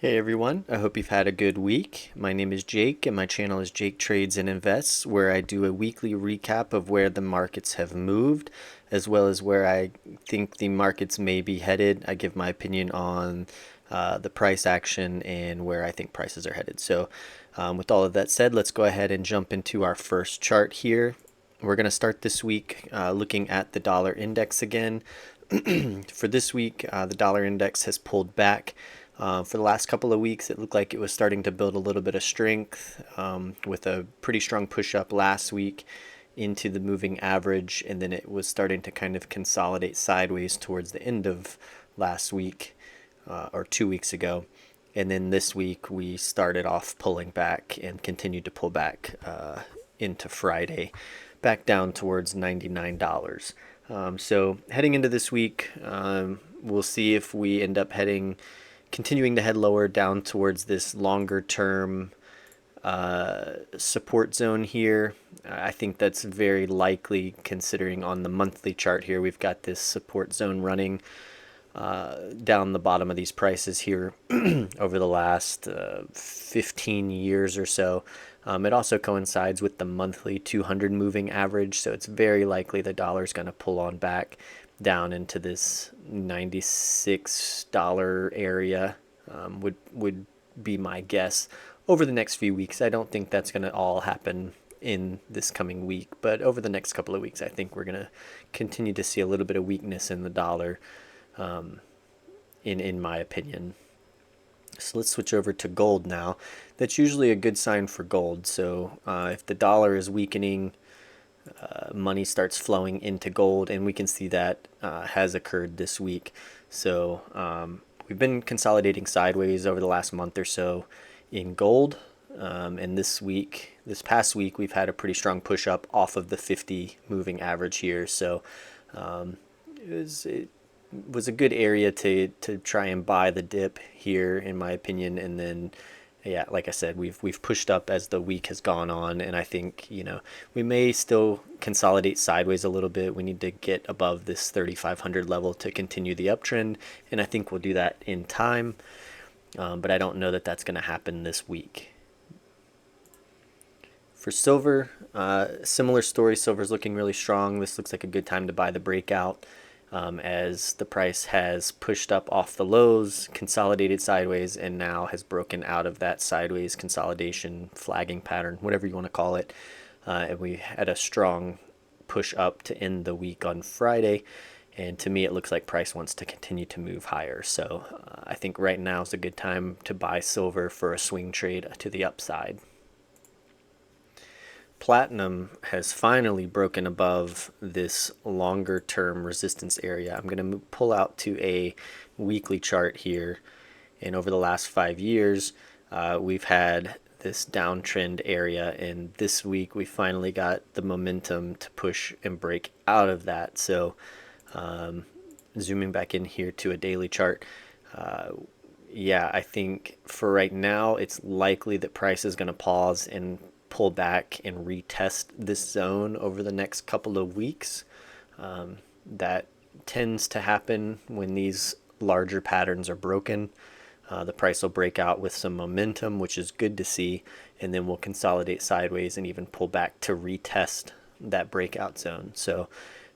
Hey everyone, I hope you've had a good week. My name is Jake and my channel is Jake Trades and Invests, where I do a weekly recap of where the markets have moved, as well as where I think the markets may be headed. I give my opinion on the price action and where I think prices are headed. With all of that said, let's go ahead and jump into our first chart here. We're going to start this week looking at the dollar index again. For this week, the dollar index has pulled back. For the last couple of weeks, it looked like it was starting to build a little bit of strength with a pretty strong push up last week into the moving average, and then it was starting to kind of consolidate sideways towards the end of last week or 2 weeks ago. And then this week, we started off pulling back and continued to pull back into Friday, back down towards $99. So heading into this week, we'll see if we end up continuing to head lower down towards this longer term support zone here. I think that's very likely, considering on the monthly chart here, we've got this support zone running down the bottom of these prices here over the last 15 years or so. It also coincides with the monthly 200 moving average, so it's very likely the dollar is going to pull on back down into this $96 area. Would be my guess over the next few weeks. I don't think that's going to all happen in this coming week, but over the next couple of weeks, I think we're going to continue to see a little bit of weakness in the dollar, in my opinion. So let's switch over to gold now. That's usually a good sign for gold. So if the dollar is weakening, money starts flowing into gold, and we can see that has occurred this week. So we've been consolidating sideways over the last month or so in gold, and this past week, we've had a pretty strong push up off of the 50 moving average here. So it was a good area to try and buy the dip here, in my opinion. And then, yeah, like I said, we've pushed up as the week has gone on, and I think we may still consolidate sideways a little bit. We need to get above this 3,500 level to continue the uptrend, and I think we'll do that in time. But I don't know that that's going to happen this week. For silver, similar story. Silver's looking really strong. This looks like a good time to buy the breakout. As the price has pushed up off the lows, consolidated sideways, and now has broken out of that sideways consolidation flagging pattern, whatever you want to call it. And we had a strong push up to end the week on Friday. And to me, it looks like price wants to continue to move higher. So I think right now is a good time to buy silver for a swing trade to the upside. Platinum has finally broken above this longer term resistance area. I'm going to pull out to a weekly chart here. And over the last 5 years, we've had this downtrend area. And this week, we finally got the momentum to push and break out of that. So zooming back in here to a daily chart, yeah, I think for right now, it's likely that price is going to pause and pull back and retest this zone over the next couple of weeks. That tends to happen when these larger patterns are broken. The price will break out with some momentum, which is good to see, and then we'll consolidate sideways and even pull back to retest that breakout zone. So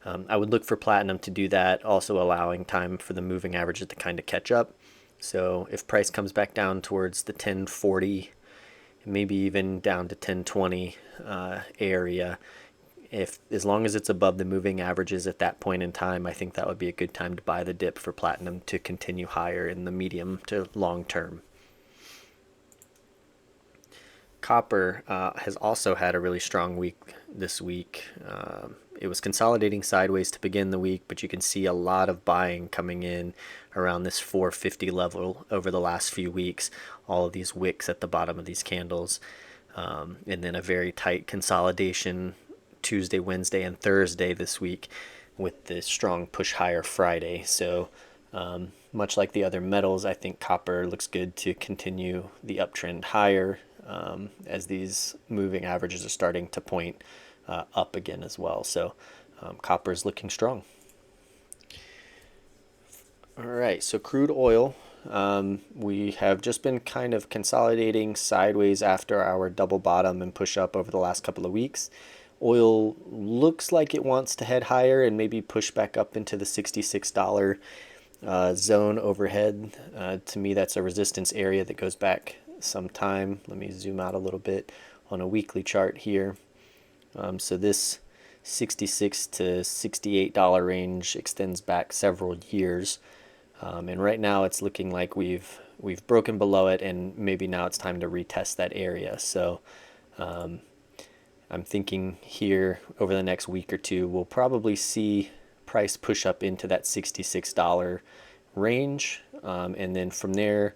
I would look for platinum to do that, also allowing time for the moving averages to kind of catch up. So if price comes back down towards the 1040, maybe even down to 1020 area, as long as it's above the moving averages at that point in time, I think that would be a good time to buy the dip for platinum to continue higher in the medium to long term. Copper has also had a really strong week this week. It was consolidating sideways to begin the week, but you can see a lot of buying coming in around this 450 level over the last few weeks. All of these wicks at the bottom of these candles, and then a very tight consolidation Tuesday, Wednesday, and Thursday this week, with this strong push higher Friday. So much like the other metals, I think copper looks good to continue the uptrend higher, as these moving averages are starting to point up again as well. So copper is looking strong. All right, so crude oil We have just been kind of consolidating sideways after our double bottom and push up over the last couple of weeks. Oil looks like it wants to head higher and maybe push back up into the $66 zone overhead. To me, that's a resistance area that goes back some time. Let me zoom out a little bit on a weekly chart here. So this $66 to $68 range extends back several years. And right now it's looking like we've broken below it, and maybe now it's time to retest that area. So I'm thinking here over the next week or two, we'll probably see price push up into that $66 range. And then from there,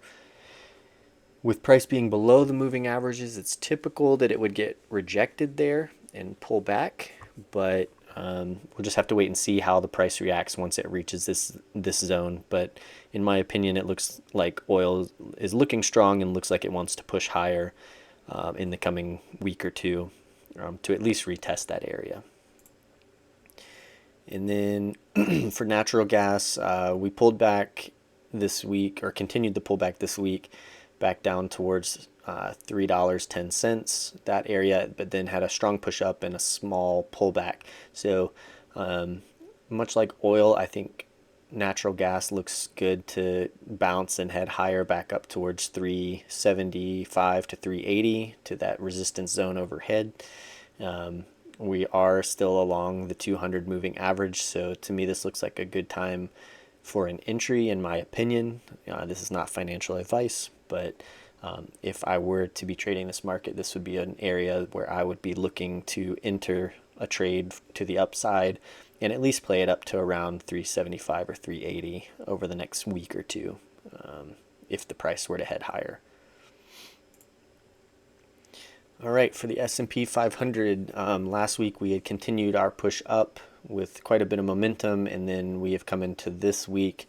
with price being below the moving averages, it's typical that it would get rejected there and pull back. But we'll just have to wait and see how the price reacts once it reaches this zone. But in my opinion, it looks like oil is looking strong and looks like it wants to push higher in the coming week or two to at least retest that area. And then for natural gas, we pulled back this week, or continued to pull back this week, back down towards $3.10, that area, but then had a strong push up and a small pullback. So much like oil, I think natural gas looks good to bounce and head higher back up towards 375 to 380 to that resistance zone overhead. We are still along the 200 moving average, so to me this looks like a good time for an entry, in my opinion. This is not financial advice, but if I were to be trading this market, this would be an area where I would be looking to enter a trade to the upside and at least play it up to around 375 or 380 over the next week or two, if the price were to head higher. All right, for the S&P 500, last week we had continued our push up with quite a bit of momentum, and then we have come into this week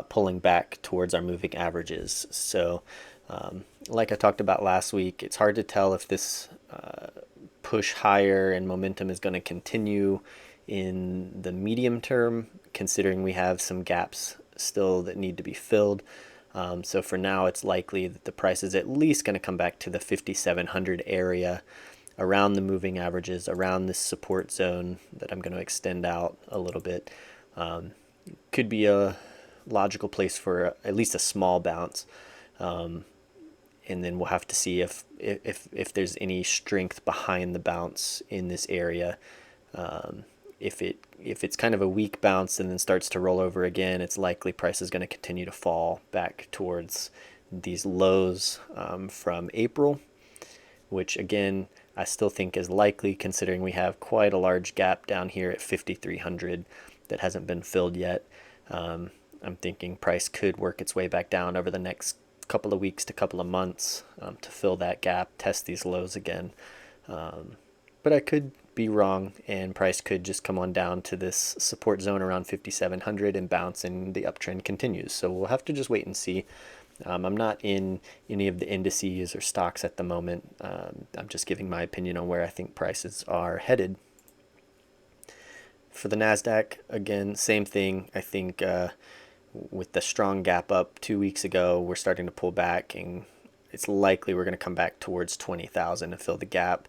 pulling back towards our moving averages. So like I talked about last week, it's hard to tell if this push higher and momentum is going to continue in the medium term, considering we have some gaps still that need to be filled. So for now, it's likely that the price is at least going to come back to the 5,700 area, around the moving averages, around this support zone that I'm going to extend out a little bit. Could be a logical place for at least a small bounce. And then we'll have to see if there's any strength behind the bounce in this area. If it's kind of a weak bounce and then starts to roll over again, it's likely price is going to continue to fall back towards these lows from April, which again I still think is likely, considering we have quite a large gap down here at 5,300 that hasn't been filled yet. I'm thinking price could work its way back down over the next couple of weeks to couple of months to fill that gap, test these lows again. But I could be wrong, and price could just come on down to this support zone around 5,700 and bounce, and the uptrend continues. So we'll have to just wait and see. I'm not in any of the indices or stocks at the moment. I'm just giving my opinion on where I think prices are headed. For the Nasdaq, again, same thing. I think with the strong gap up 2 weeks ago, we're starting to pull back, and it's likely we're going to come back towards 20,000 to fill the gap,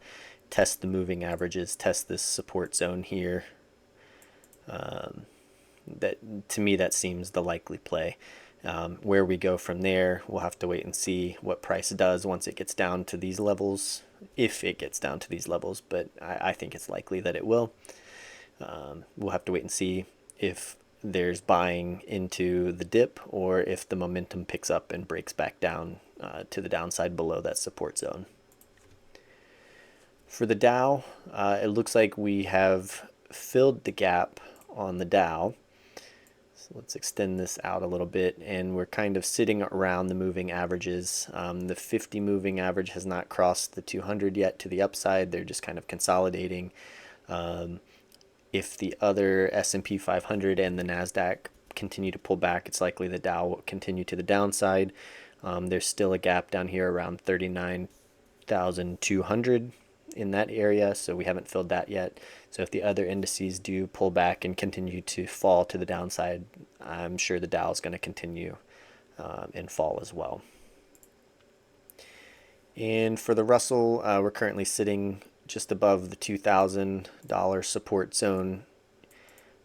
test the moving averages, test this support zone here. That, to me, that seems the likely play. Where we go from there, we'll have to wait and see what price does once it gets down to these levels, if it gets down to these levels, but I think it's likely that it will. We'll have to wait and see if there's buying into the dip, or if the momentum picks up and breaks back down to the downside below that support zone. For the Dow, it looks like we have filled the gap on the Dow. So let's extend this out a little bit, and we're kind of sitting around the moving averages. The 50 moving average has not crossed the 200 yet to the upside. They're just kind of consolidating. If the other S&P 500 and the Nasdaq continue to pull back, it's likely the Dow will continue to the downside. There's still a gap down here around 39,200 in that area, so we haven't filled that yet. So if the other indices do pull back and continue to fall to the downside, I'm sure the Dow is going to continue and fall as well. And for the Russell, we're currently sitting just above the $2,000 support zone.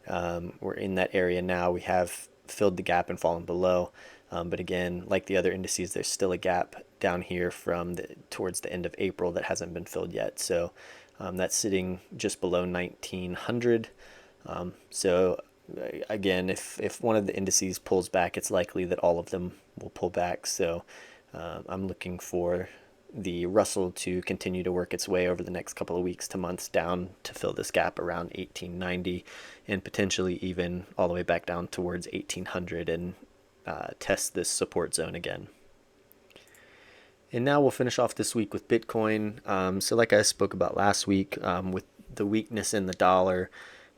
We're in that area now. We have filled the gap and fallen below. But again, like the other indices, there's still a gap down here from towards the end of April that hasn't been filled yet. So that's sitting just below 1900. So again, if one of the indices pulls back, it's likely that all of them will pull back. So I'm looking for the Russell to continue to work its way over the next couple of weeks to months down to fill this gap around 1890 and potentially even all the way back down towards 1800 and test this support zone again. And now we'll finish off this week with Bitcoin. So like I spoke about last week, with the weakness in the dollar,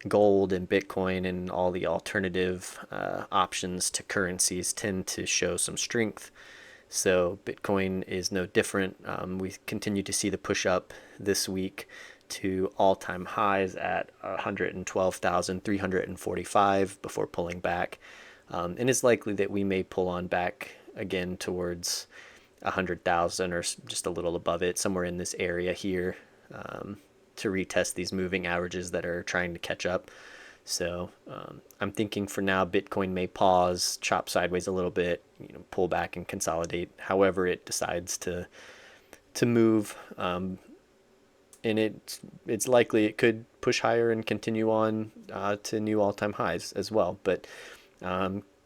gold and Bitcoin and all the alternative options to currencies tend to show some strength. So Bitcoin is no different. We continue to see the push up this week to all-time highs at 112,345 before pulling back. And it's likely that we may pull on back again towards 100,000 or just a little above it, somewhere in this area here, to retest these moving averages that are trying to catch up. So I'm thinking for now Bitcoin may pause, chop sideways a little bit, pull back and consolidate however it decides to move. And it's likely it could push higher and continue on to new all-time highs as well. But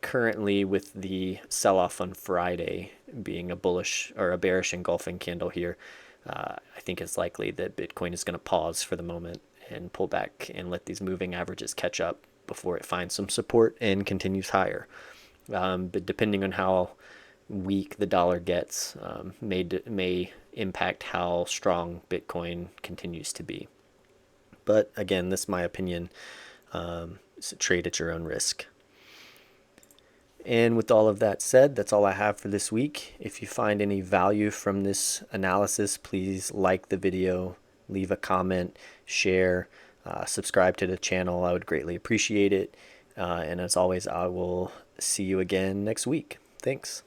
currently, with the sell-off on Friday being a bullish or a bearish engulfing candle here, I think it's likely that Bitcoin is going to pause for the moment and pull back and let these moving averages catch up before it finds some support and continues higher. But depending on how weak the dollar gets, may impact how strong Bitcoin continues to be. But again, this is my opinion. It's a trade at your own risk. And with all of that said, that's all I have for this week. If you find any value from this analysis, please like the video, leave a comment, share, subscribe to the channel. I would greatly appreciate it. And as always, I will see you again next week. Thanks.